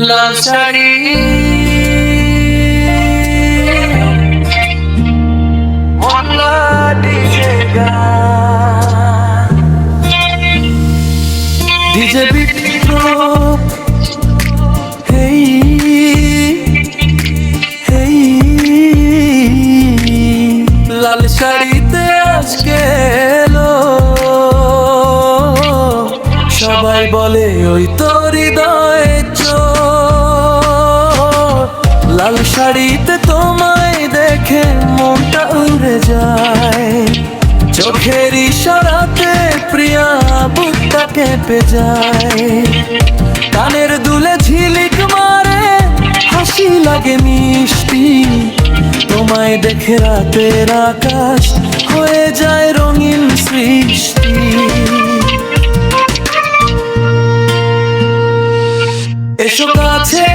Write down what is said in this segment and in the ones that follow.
লাল শাড়ি মোল্লা DJ গান DJ bit হেই হেই লাল শাড়িতে আজকে এলো সবাই বলে ওই তো হৃদয়ে চোর লাল শাড়িতে তোমায় দেখে মনটা উড়ে যায় চোখের ইশারাতে প্রিয়া বুকটা কেঁপে যায় কানের দুলে ঝিলিক মারে হাসি লাগে মিষ্টি তোমায় দেখে রাতের আকাশ হয়ে যায় রঙিন সৃষ্টি এসো কাছে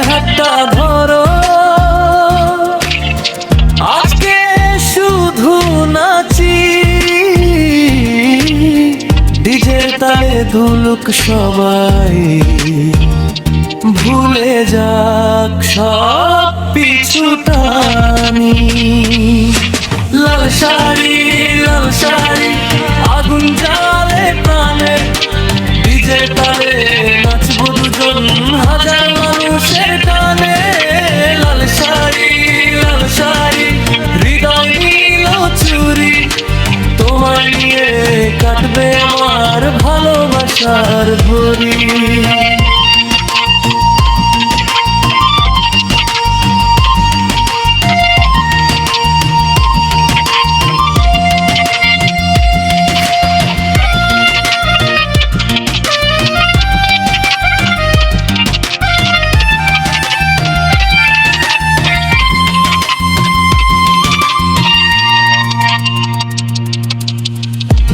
হাতটা ধরো আজকে শুধু নাচি ডিজের তালে দুলুক সবাই ভুলে যাক সব পিছু টানি লাল শাড়ি আগুন জ্বালে প্রাণে ডিজের তালে নাচবো দুজন হাজার মানুষের টানে লাল শাড়ি হৃদয় নীল চুরি তোমায় নিয়ে কাটবে আমার ভালোবাসার ভরি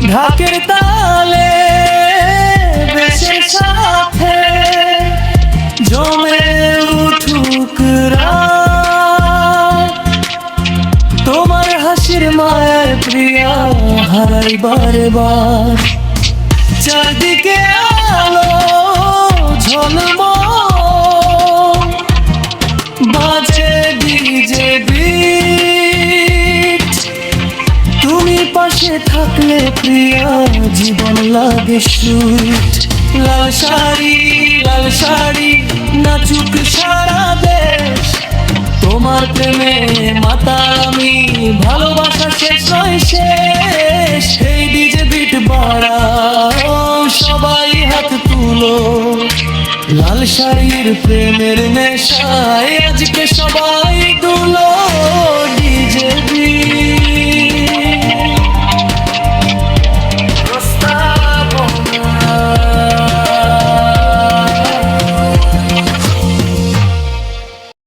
ঢাকের তালে বেশের সাথে জমে উঠুক রাত তোমার হাসির মায়ার প্রিয়া হারাই বারে বার চারদিকে আলো ঝলমল বাজে ডিজে বিট তুমি পাশে থাকলে প্রিয়া জীবন লাগে সুইট লাল শাড়ি নাচুক সারা দেশ তোমার প্রেমে মাতা আমি ভালোবাসা শেষ নয় শেষ এই ডিজে বিট বাড়াও সবাই হাত তুলো লাল শাড়ির প্রেমের নেশায় আজকে সবাই